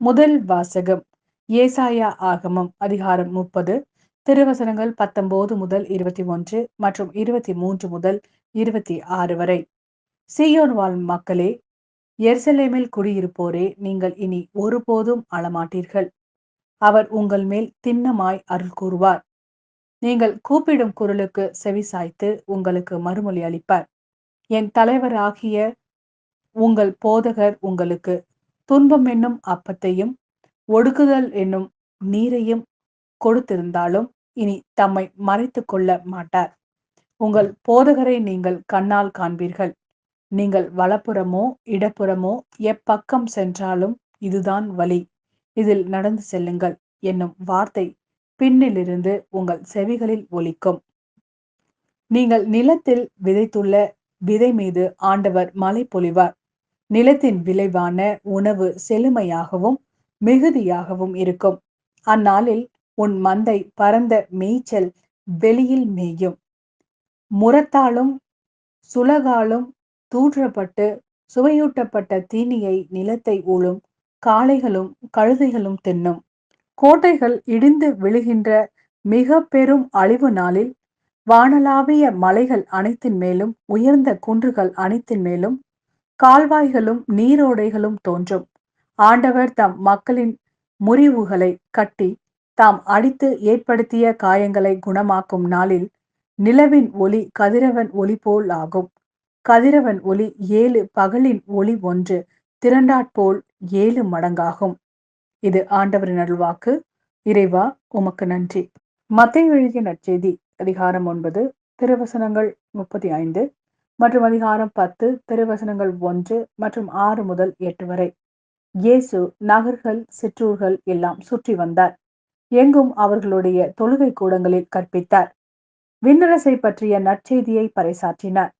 முதல் வாசகம் ஏசாயா ஆகமம் அதிகாரம் 30 திருவசனங்கள் 19 முதல் 21 மற்றும் 23 முதல் 26 வரை. சீயோன் வாழ் மக்களே, எருசலேமில் குடியிருப்போரே, நீங்கள் இனி ஒருபோதும் அழமாட்டீர்கள். அவர் உங்கள் மேல் திண்ணமாய் அருள் கூறுவார். நீங்கள் கூப்பிடும் குரலுக்கு செவிசாய்த்து உங்களுக்கு மறுமொழி அளிப்பார். என் தலைவராகிய உங்கள் போதகர் உங்களுக்கு துன்பம் என்னும் அப்பத்தையும் ஒடுக்குதல் என்னும் நீரையும் கொடுத்திருந்தாலும் இனி தம்மை மறைத்து கொள்ள மாட்டார். உங்கள் போதகரை நீங்கள் கண்ணால் காண்பீர்கள். நீங்கள் வலப்புறமோ இடப்புறமோ எப்பக்கம் சென்றாலும் இதுதான் வழி, இதில் நடந்து செல்லுங்கள் என்னும் வார்த்தை பின்னிலிருந்து உங்கள் செவிகளில் ஒலிக்கும். நீங்கள் நிலத்தில் விதைத்துள்ள விதை மீது ஆண்டவர் மழை பொழிவார். நிலத்தின் விளைவான உணவு செழுமையாகவும் மிகுதியாகவும் இருக்கும். அந்நாளில் உன் மந்தை பரந்த மேய்ச்சல் வெளியில் மேயும். முரத்தாலும் சுலகாலும் தூற்றப்பட்டு சுவையூட்டப்பட்ட தீனியை நிலத்தை ஊழும் காளைகளும் கழுதைகளும் தின்னும். கோட்டைகள் இடிந்து விழுகின்ற மிக பெரும் அழிவு நாளில் வானளாவிய மலைகள் அனைத்தின் மேலும் உயர்ந்த குன்றுகள் அனைத்தின் மேலும் கால்வாய்களும் நீரோடைகளும் தோன்றும். ஆண்டவர் தம் மக்களின் முறிவுகளை கட்டி தாம் அடித்து ஏற்படுத்திய காயங்களை குணமாக்கும் நாளில் நிலவின் ஒளி கதிரவன் ஒளி போல் ஆகும். கதிரவன் ஒளி 7 பகலின் ஒளி ஒன்று திரண்டாற்போல் 7 மடங்காகும். இது ஆண்டவரின் அருள்வாக்கு. இறைவா, உமக்கு நன்றி. மத்தேயு எழுதிய நற்செய்தி அதிகாரம் 9 திருவசனங்கள் 35 மற்றும் அதிகாரம் 10 திருவசனங்கள் 1 மற்றும் 6 முதல் 8 வரை. இயேசு நகர்கள் சிற்றூர்கள் எல்லாம் சுற்றி வந்தார். எங்கும் அவர்களுடைய தொழுகை கூடங்களில் கற்பித்தார். விண்ணரசை பற்றிய நற்செய்தியை பறைசாற்றினார்.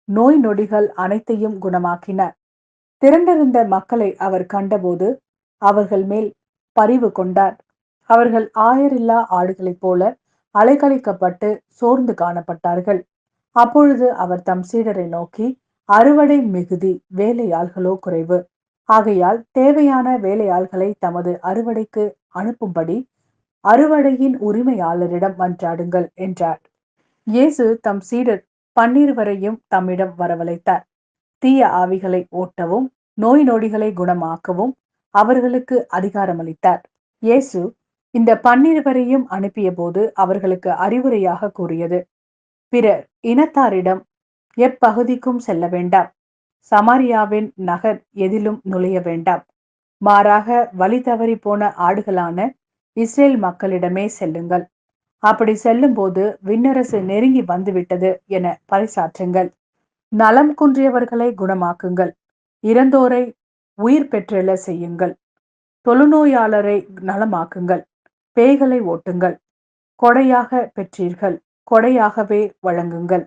நோய் நொடிகள் அனைத்தையும் குணமாக்கினார். திரண்டிருந்த மக்களை அவர் கண்டபோது அவர்கள் மேல் பரிவு கொண்டார். அவர்கள் ஆயரில்லா ஆடுகளைப் போல அலைக்கழிக்கப்பட்டு சோர்ந்து காணப்பட்டார்கள். அப்பொழுது அவர் தம் சீடரை நோக்கி, அறுவடை மிகுதி, வேலையாள்களோ குறைவு. ஆகையால் தேவையான வேலையாள்களை தமது அறுவடைக்கு அனுப்பும்படி அறுவடையின் உரிமையாளரிடம் மன்றாடுங்கள் என்றார். இயேசு தம் சீடர் 12 தம்மிடம் வரவழைத்தார். தீய ஆவிகளை ஓட்டவும் நோய் நொடிகளை குணமாக்கவும் அவர்களுக்கு அதிகாரம் அளித்தார். இயேசு இந்த 12 அனுப்பிய போது அவர்களுக்கு அறிவுரையாக கூறியது, பிற இனத்தாரிடம் எப்பகுதிக்கும் செல்ல வேண்டாம். சமாரியாவின் நகர் எதிலும் நுழைய வேண்டாம். மாறாக வழி தவறி போன ஆடுகளான இஸ்ரேல் மக்களிடமே செல்லுங்கள். அப்படி செல்லும் போது விண்ணரசு நெருங்கி வந்துவிட்டது என பறைசாற்றுங்கள். நலம் குன்றியவர்களை குணமாக்குங்கள். இறந்தோரை உயிர் பெற்றெழ செய்யுங்கள். தொழுநோயாளரை நலமாக்குங்கள். பேய்களை ஓட்டுங்கள். கொடையாக பெற்றீர்கள், கொடையாகவே வழங்குங்கள்.